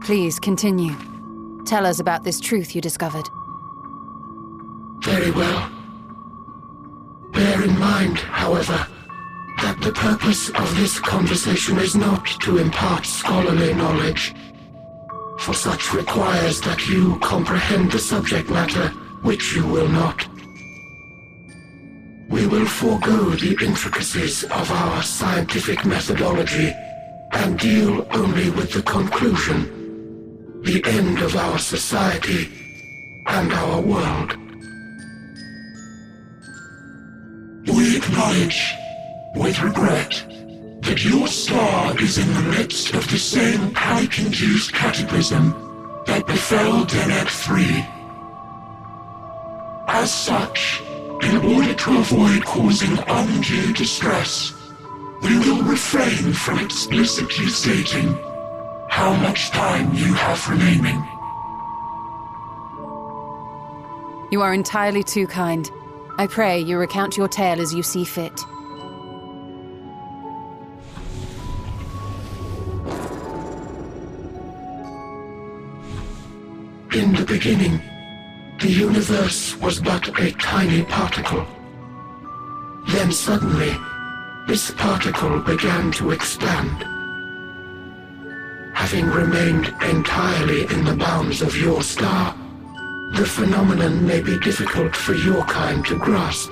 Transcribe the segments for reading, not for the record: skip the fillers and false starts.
Please, continue. Tell us about this truth you discovered. Very well. Bear in mind, however, that the purpose of this conversation is not to impart scholarly knowledge, for such requires that you comprehend the subject matter, which you will not. We will forego the intricacies of our scientific methodology and deal only with the conclusion, the end of our society and our world. We acknowledge, with regret, that your star is in the midst of the same panic-induced cataclysm that befell Deneb 3. As such, in order to avoid causing undue distress, we will refrain from explicitly stating how much time you have remaining. You are entirely too kind. I pray you recount your tale as you see fit. In the beginning, the universe was but a tiny particle. Then suddenly, this particle began to expand. Having remained entirely in the bounds of your star, the phenomenon may be difficult for your kind to grasp.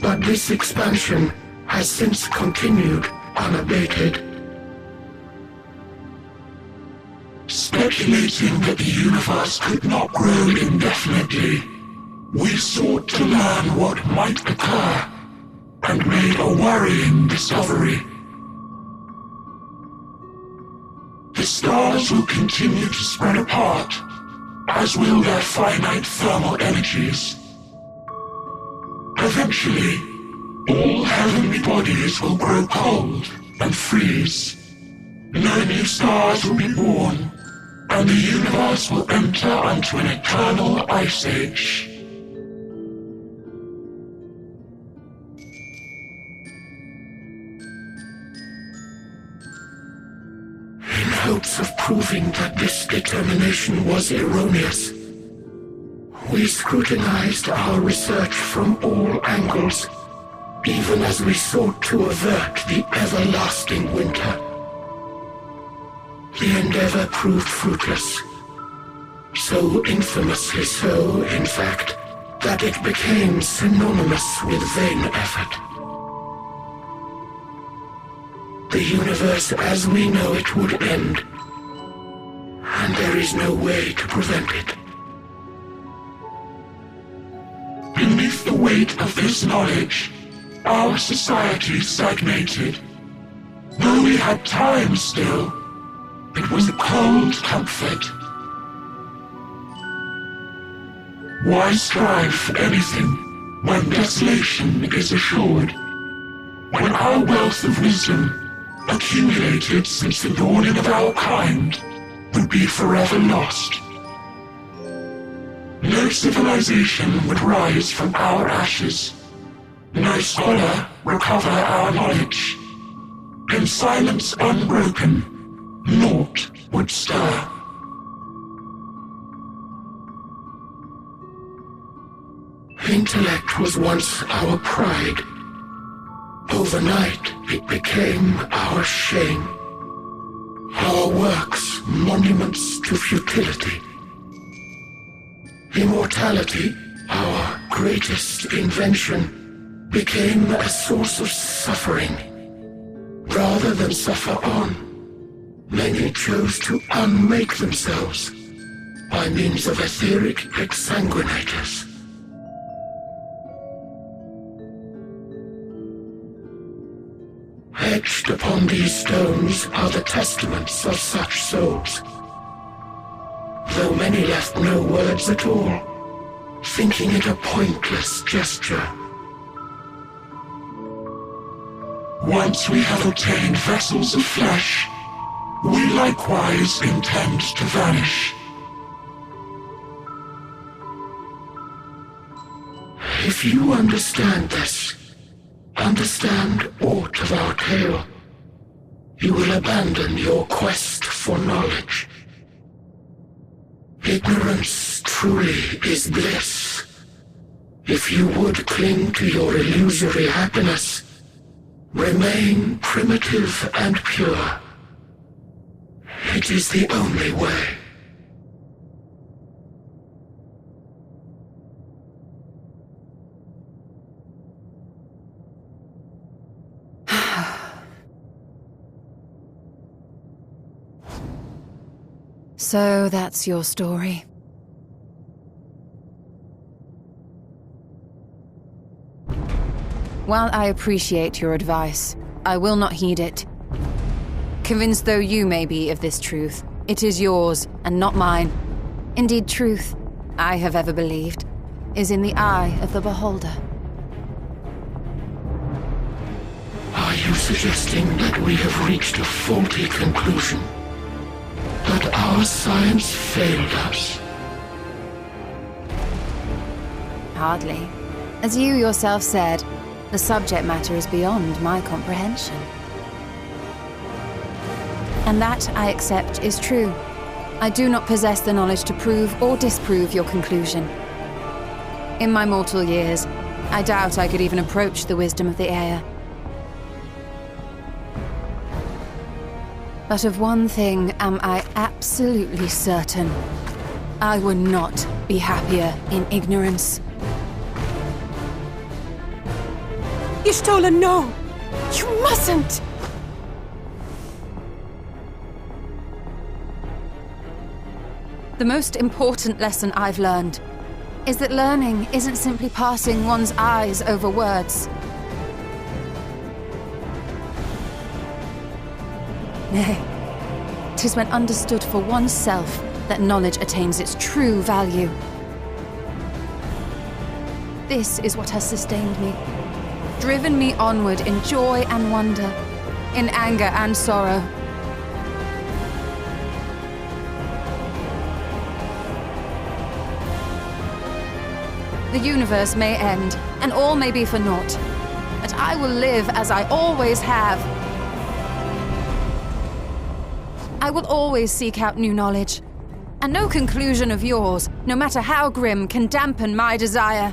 But this expansion has since continued unabated. Speculating that the universe could not grow indefinitely, we sought to learn what might occur, and made a worrying discovery. The stars will continue to spread apart, as will their finite thermal energies. Eventually, all heavenly bodies will grow cold and freeze. No new stars will be born, and the universe will enter onto an eternal ice age. In hopes of proving that this determination was erroneous, we scrutinized our research from all angles, even as we sought to avert the everlasting winter. The endeavor proved fruitless. So infamously so, in fact, that it became synonymous with vain effort. The universe as we know it would end, and there is no way to prevent it. Beneath the weight of this knowledge, our society stagnated. Though we had time still, it was a cold comfort. Why strive for anything when desolation is assured? When our wealth of wisdom, accumulated since the dawning of our kind, would be forever lost. No civilization would rise from our ashes. No scholar recover our knowledge. In silence unbroken, naught would stir. Intellect was once our pride. Overnight, it became our shame. Our works, monuments to futility. Immortality, our greatest invention, became a source of suffering. Rather than suffer on, many chose to unmake themselves by means of etheric exsanguinators. Etched upon these stones are the testaments of such souls, though many left no words at all, thinking it a pointless gesture. Once we have obtained vessels of flesh, we likewise intend to vanish. If you understand this, understand aught of our tale, you will abandon your quest for knowledge. Ignorance truly is bliss. If you would cling to your illusory happiness, remain primitive and pure. It is the only way. So that's your story. While I appreciate your advice, I will not heed it. Convinced though you may be of this truth, it is yours and not mine. Indeed, truth, I have ever believed, is in the eye of the beholder. Are you suggesting that we have reached a faulty conclusion? That our science failed us? Hardly. As you yourself said, the subject matter is beyond my comprehension. And that, I accept, is true. I do not possess the knowledge to prove or disprove your conclusion. In my mortal years, I doubt I could even approach the wisdom of the air. But of one thing am I absolutely certain. I would not be happier in ignorance. Y'shtola, no! You mustn't! The most important lesson I've learned is that learning isn't simply passing one's eyes over words. Nay, 'tis when understood for oneself that knowledge attains its true value. This is what has sustained me, driven me onward in joy and wonder, in anger and sorrow. The universe may end, and all may be for naught, but I will live as I always have. I will always seek out new knowledge, and no conclusion of yours, no matter how grim, can dampen my desire.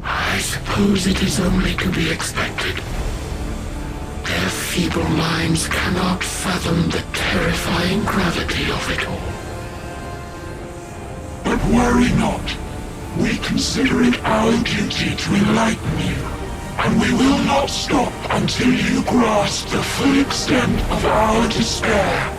I suppose it is only to be expected. Their feeble minds cannot fathom the terrifying gravity of it all. But worry not. We consider it our duty to enlighten you, and we will not stop until you grasp the full extent of our despair.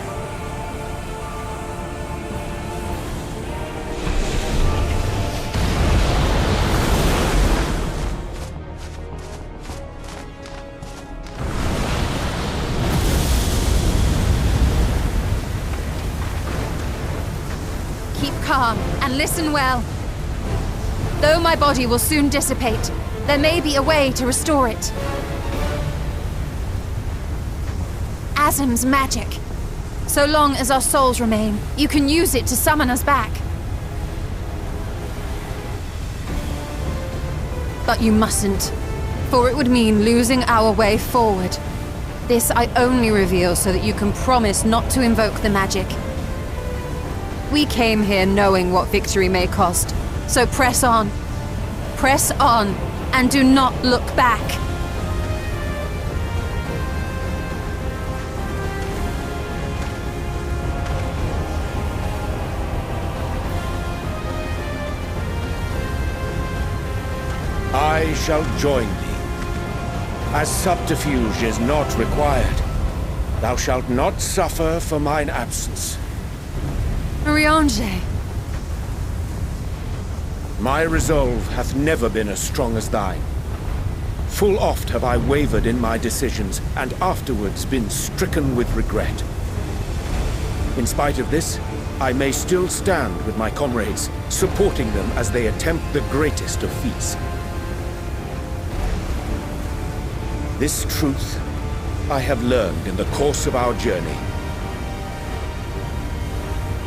Calm and listen well. Though my body will soon dissipate, there may be a way to restore it. Asm's magic. So long as our souls remain, you can use it to summon us back. But you mustn't, for it would mean losing our way forward. This I only reveal so that you can promise not to invoke the magic. We came here knowing what victory may cost, so press on, and do not look back. I shall join thee. As subterfuge is not required, thou shalt not suffer for mine absence. Riange. My resolve hath never been as strong as thine. Full oft have I wavered in my decisions, and afterwards been stricken with regret. In spite of this, I may still stand with my comrades, supporting them as they attempt the greatest of feats. This truth I have learned in the course of our journey.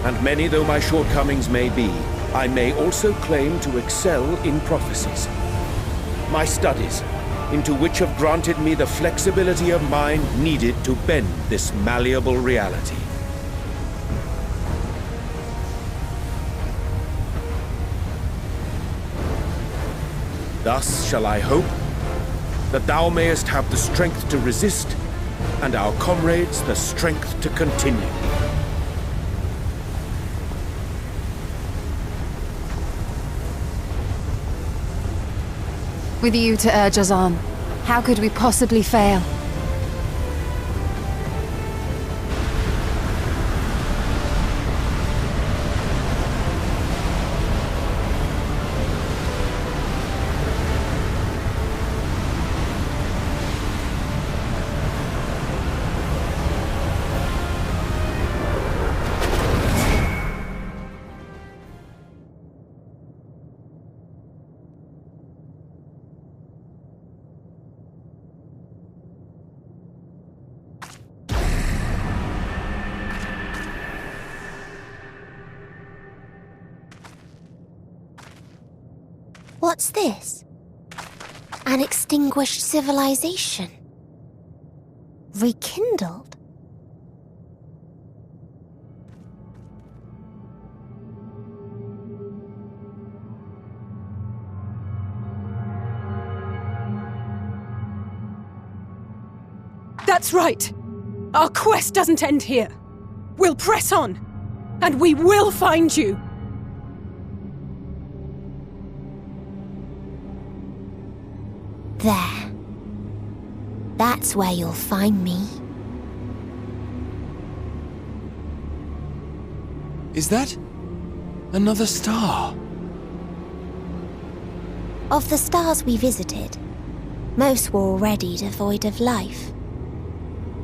And many though my shortcomings may be, I may also claim to excel in prophecies. My studies, into which have granted me the flexibility of mind needed to bend this malleable reality. Thus shall I hope that thou mayest have the strength to resist, and our comrades the strength to continue. With you to urge us on, how could we possibly fail? What's this? An extinguished civilization. Rekindled? That's right! Our quest doesn't end here. We'll press on, and we will find you! There. That's where you'll find me. Is that another star? Of the stars we visited, most were already devoid of life.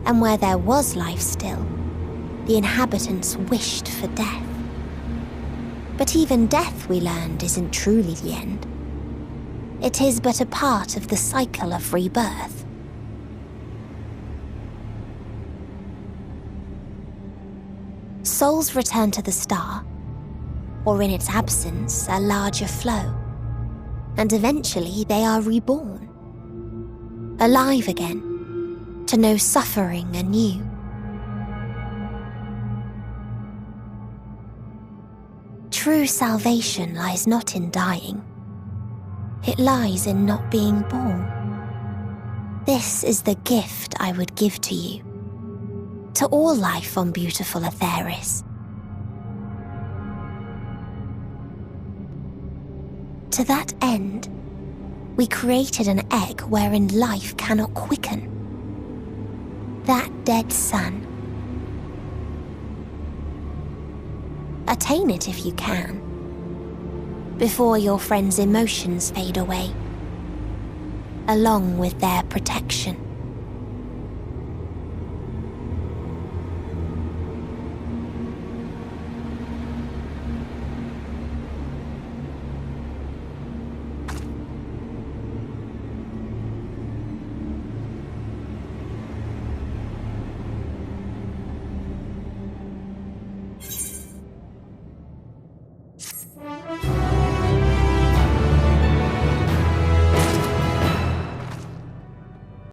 And where there was life still, the inhabitants wished for death. But even death, we learned, isn't truly the end. It is but a part of the cycle of rebirth. Souls return to the star, or in its absence, a larger flow, and eventually they are reborn, alive again, to know suffering anew. True salvation lies not in dying. It lies in not being born. This is the gift I would give to you, to all life on beautiful Aetheris. To that end, we created an egg wherein life cannot quicken. That dead sun. Attain it if you can, before your friends' emotions fade away, along with their protection.